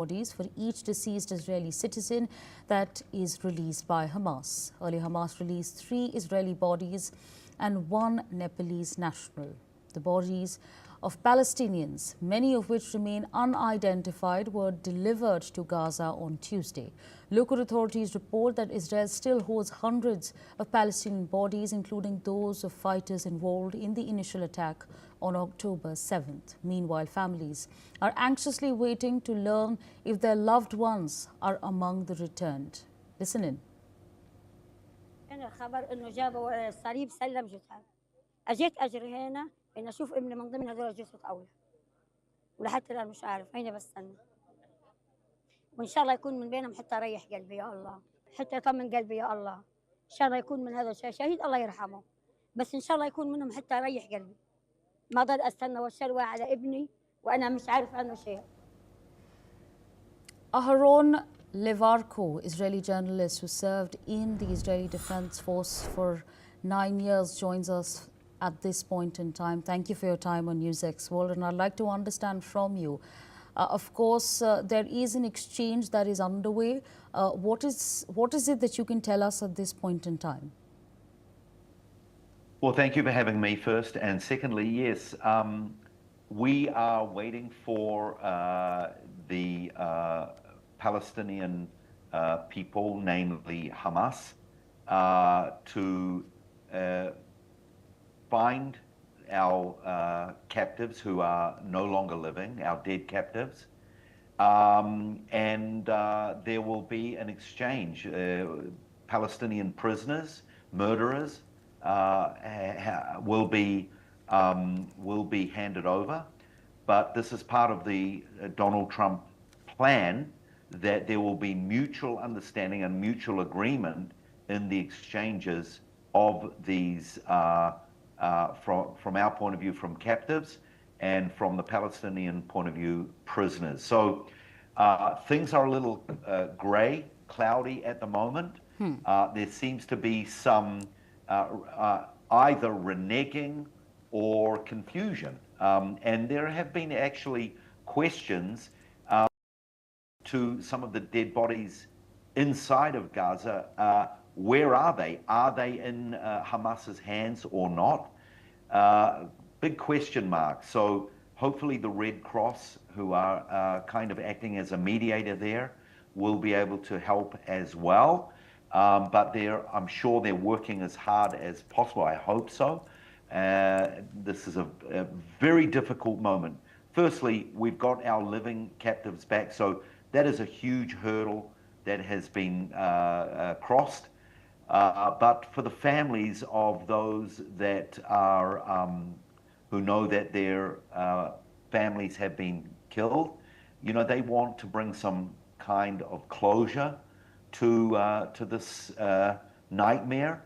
bodies for each deceased Israeli citizen that is released by Hamas. Earlier, Hamas released 3 Israeli bodies and 1 Nepalese national. The bodies of Palestinians, many of which remain unidentified, were delivered to Gaza on Tuesday. Local authorities report that Israel still holds hundreds of Palestinian bodies, including those of fighters involved in the initial attack on October 7th. Meanwhile, families are anxiously waiting to learn if their loved ones are among the returned. Listen in. اجيت اجري هنا ان اشوف ابني من ضمن هذول الجثث اولى ولحتى الان مش عارف هنا بستنى وان شاء الله يكون من بينهم حتى اريح قلبي يا الله حتى يطمن قلبي يا الله ان شاء الله يكون من هذا الشهيد الله يرحمه بس ان شاء الله يكون منهم حتى اريح قلبي ما ضل استنى والشلوى على ابني وانا مش عارف عنه شيء. Aharon Levarko, Israeli journalist who served in the Israeli Defense Force for 9 years, joins us at this point in time. Thank you for your time on NewsX World, and I'd like to understand from you. Of course, there is an exchange that is underway. What is it that you can tell us at this point in time? Well, thank you for having me first. And secondly, yes, we are waiting for the Palestinian people, namely Hamas, to find our captives who are no longer living, our dead captives, and there will be an exchange. Palestinian prisoners, murderers, will be handed over, but this is part of the Donald Trump plan that there will be mutual understanding and mutual agreement in the exchanges of these, from our point of view, from captives, and from the Palestinian point of view, prisoners. So things are a little grey, cloudy at the moment. There seems to be some either reneging or confusion. And there have been actually questions to some of the dead bodies inside of Gaza. Where are they? Are they in Hamas's hands or not? Big question mark. So hopefully the Red Cross, who are kind of acting as a mediator there, will be able to help as well. But I'm sure they're working as hard as possible. I hope so. This is a very difficult moment. Firstly, we've got our living captives back, so that is a huge hurdle that has been crossed. But for the families of those that are, who know that their families have been killed, you know, they want to bring some kind of closure to this nightmare.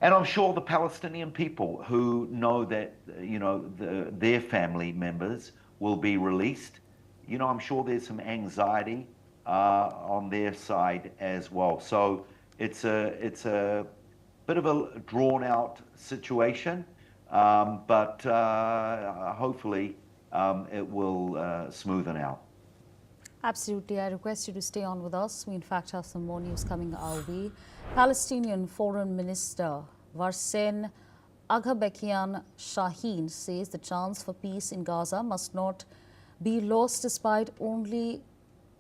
And I'm sure the Palestinian people who know that, you know, their family members will be released, you know, I'm sure there's some anxiety on their side as well. So it's a bit of a drawn-out situation, but hopefully it will smoothen out. Absolutely. I request you to stay on with us. We, in fact, have some more news coming our way. Palestinian Foreign Minister Warsen Aghabekian Shaheen says the chance for peace in Gaza must not be lost despite only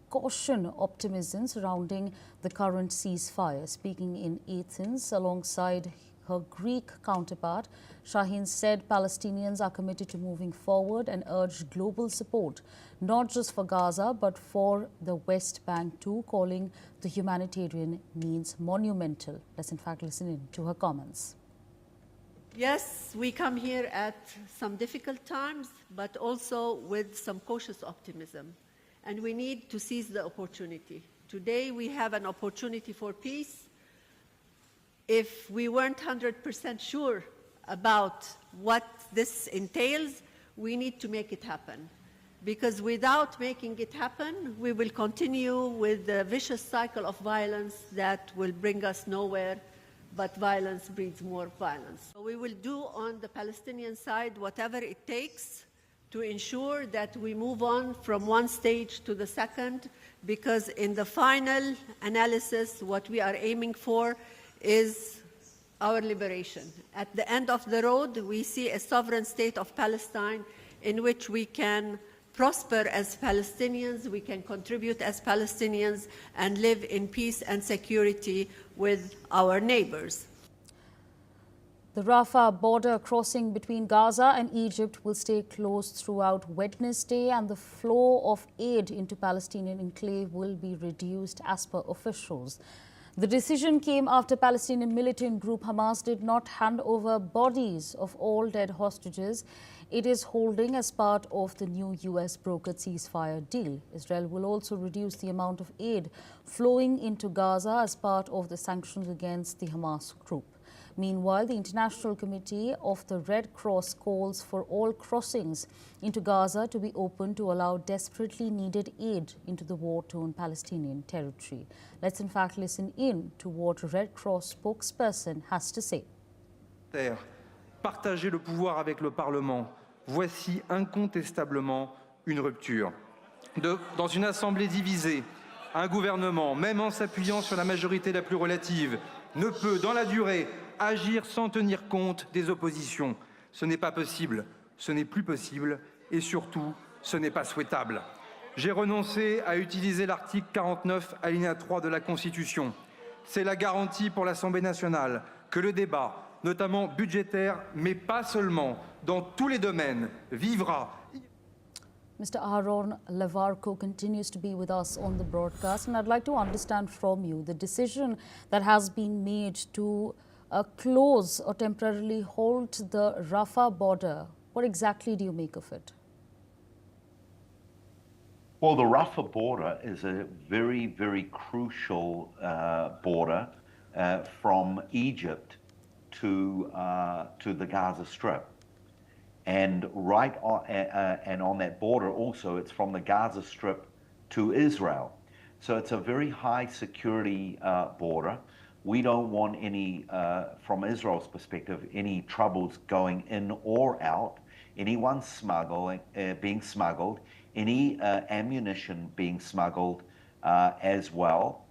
caution optimism surrounding the current ceasefire. Speaking in Athens alongside her Greek counterpart, Shaheen said Palestinians are committed to moving forward and urged global support, not just for Gaza, but for the West Bank too, calling the humanitarian needs monumental. Let's in fact listen in to her comments. Yes, we come here at some difficult times, but also with some cautious optimism. And we need to seize the opportunity. Today we have an opportunity for peace. If we weren't 100% sure about what this entails, we need to make it happen. Because without making it happen, we will continue with the vicious cycle of violence that will bring us nowhere, but violence breeds more violence. So we will do on the Palestinian side whatever it takes to ensure that we move on from one stage to the second, because in the final analysis, what we are aiming for is our liberation. At the end of the road, we see a sovereign state of Palestine in which we can prosper as Palestinians, we can contribute as Palestinians, and live in peace and security with our neighbors. The Rafah border crossing between Gaza and Egypt will stay closed throughout Wednesday, and the flow of aid into Palestinian enclave will be reduced as per officials. The decision came after Palestinian militant group Hamas did not hand over bodies of all dead hostages it is holding as part of the new U.S. brokered ceasefire deal. Israel will also reduce the amount of aid flowing into Gaza as part of the sanctions against the Hamas group. Meanwhile, the International Committee of the Red Cross calls for all crossings into Gaza to be open to allow desperately needed aid into the war-torn Palestinian territory. Let's in fact listen in to what a Red Cross spokesperson has to say. Partager le pouvoir avec le Parlement, voici incontestablement une rupture. Dans une assemblée divisée, un gouvernement, même en s'appuyant sur la majorité la plus relative, ne peut, dans la durée, agir sans tenir compte des oppositions. Ce n'est pas possible, ce n'est plus possible et surtout, ce n'est pas souhaitable. J'ai renoncé à utiliser l'article 49, alinéa 3 de la Constitution. C'est la garantie pour l'Assemblée nationale que le débat, notamment budgétaire, mais pas seulement, dans tous les domaines, vivra. Mr. Aaron Lavarco continues to be with us on the broadcast, and I'd like to understand from you the decision that has been made to close or temporarily hold the Rafah border. What exactly do you make of it? Well, the Rafah border is a very, very crucial border from Egypt to the Gaza Strip. And on that border also, it's from the Gaza Strip to Israel. So it's a very high security border. We don't want any, from Israel's perspective, any troubles going in or out, anyone being smuggled, any ammunition being smuggled as well.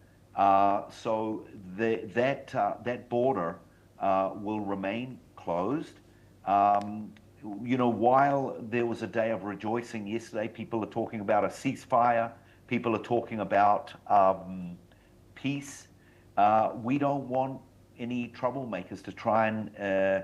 So that border will remain closed. You know, while there was a day of rejoicing yesterday, people are talking about a ceasefire, people are talking about peace. We don't want any troublemakers to try and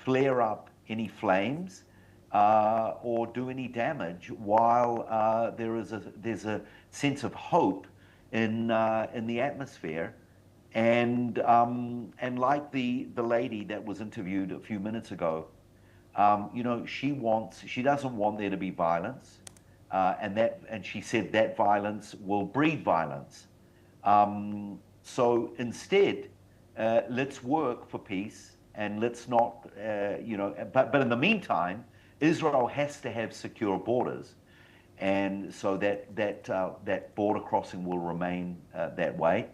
flare up any flames or do any damage while there's a sense of hope in the atmosphere. And like the lady that was interviewed a few minutes ago, you know, she doesn't want there to be violence, and she said that violence will breed violence. So instead, let's work for peace, and let's not, you know. But in the meantime, Israel has to have secure borders, and so that border crossing will remain that way.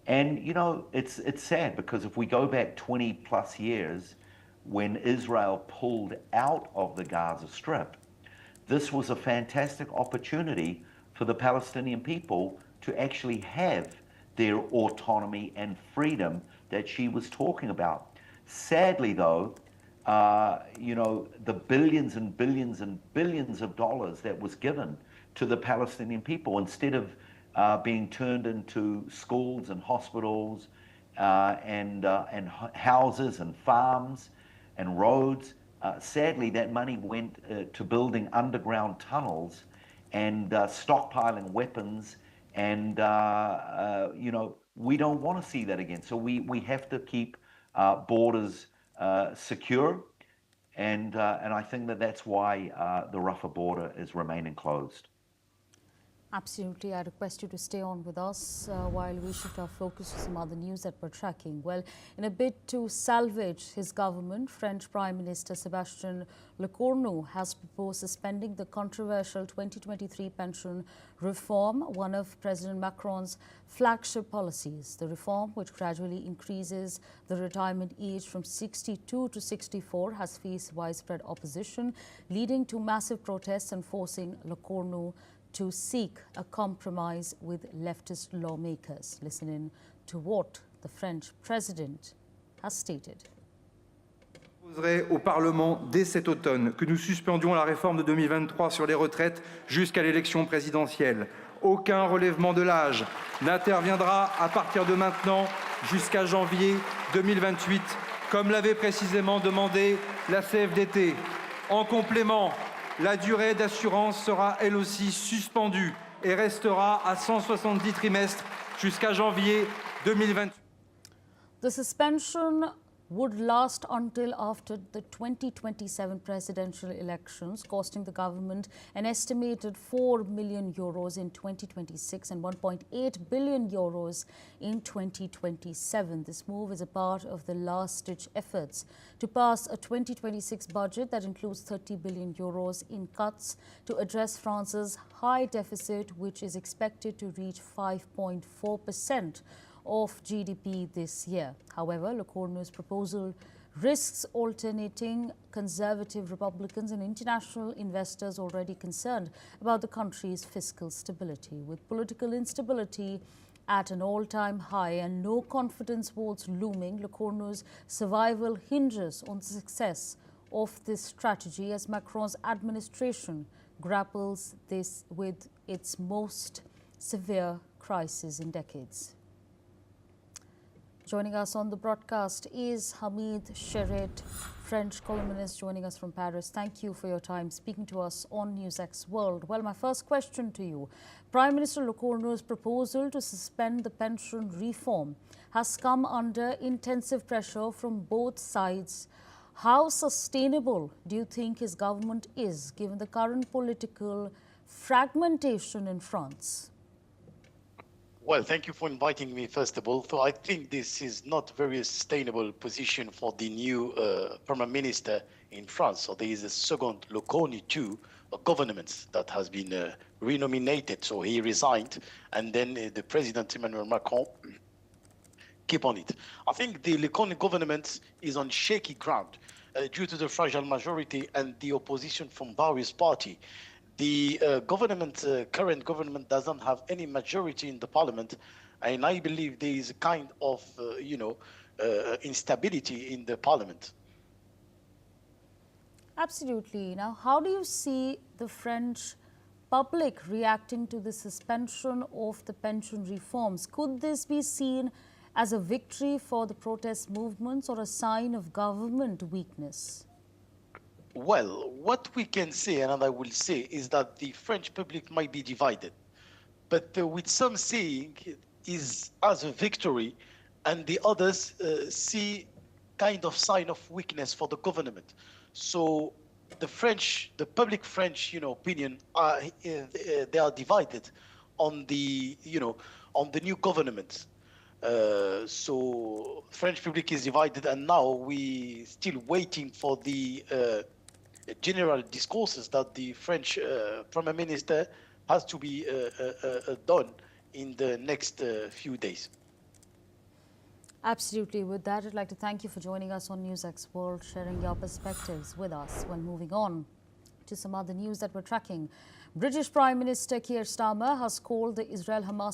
And you know, it's sad because if we go back 20 plus years, when Israel pulled out of the Gaza Strip, this was a fantastic opportunity for the Palestinian people to actually have their autonomy and freedom that she was talking about. Sadly, though, you know, the billions and billions and billions of dollars that was given to the Palestinian people, instead of being turned into schools and hospitals and houses and farms and roads, sadly that money went to building underground tunnels and stockpiling weapons, and you know, we don't want to see that again. So we have to keep borders secure, and I think that's why the Rafah border is remaining closed. Absolutely. I request you to stay on with us while we shift our focus to some other news that we're tracking. Well, in a bid to salvage his government, French Prime Minister Sébastien Lecornu has proposed suspending the controversial 2023 pension reform, one of President Macron's flagship policies. The reform, which gradually increases the retirement age from 62 to 64, has faced widespread opposition, leading to massive protests and forcing Lecornu to seek a compromise with leftist lawmakers. Listen in to what the French president has stated. Je proposerai au Parlement dès cet automne que nous suspendions la réforme de 2023 sur les retraites jusqu'à l'élection présidentielle. Aucun relèvement de l'âge n'interviendra à partir de maintenant jusqu'à janvier 2028, comme l'avait précisément demandé la CFDT. En complément, la durée d'assurance sera elle aussi suspendue et restera à 170 trimestres jusqu'à janvier 2028. The suspension would last until after the 2027 presidential elections, costing the government an estimated €4 million in 2026 and €1.8 billion in 2027. This move is a part of the last-ditch efforts to pass a 2026 budget that includes €30 billion in cuts to address France's high deficit, which is expected to reach 5.4% of GDP this year. However, Lecornu's proposal risks alternating conservative Republicans and international investors already concerned about the country's fiscal stability. With political instability at an all-time high and no confidence votes looming, Lecornu's survival hinges on the success of this strategy as Macron's administration grapples with its most severe crisis in decades. Joining us on the broadcast is Hamid Cheret, French columnist joining us from Paris. Thank you for your time speaking to us on NewsX World. Well, my first question to you. Prime Minister Lecornu's proposal to suspend the pension reform has come under intensive pressure from both sides. How sustainable do you think his government is, given the current political fragmentation in France? Well, thank you for inviting me, first of all. So I think this is not a very sustainable position for the new Prime Minister in France. So there is a second Lecornu too, a government that has been renominated. So he resigned, and then the President Emmanuel Macron keep on it. I think the Lecornu government is on shaky ground due to the fragile majority and the opposition from various parties. The current government doesn't have any majority in the parliament, and I believe there is a kind of, instability in the parliament. Absolutely. Now, how do you see the French public reacting to the suspension of the pension reforms? Could this be seen as a victory for the protest movements or a sign of government weakness? Well, what we can say, and I will say, is that the French public might be divided, but with some saying is as a victory, and the others see kind of sign of weakness for the government. So the public French, opinion, they are divided on the, on the new government. So French public is divided, and now we still waiting for the general discourses that the French Prime Minister has to be done in the next few days. Absolutely. With that, I'd like to thank you for joining us on NewsX World, sharing your perspectives with us. When moving on to some other news that we're tracking, British Prime Minister Keir Starmer has called the Israel-Hamas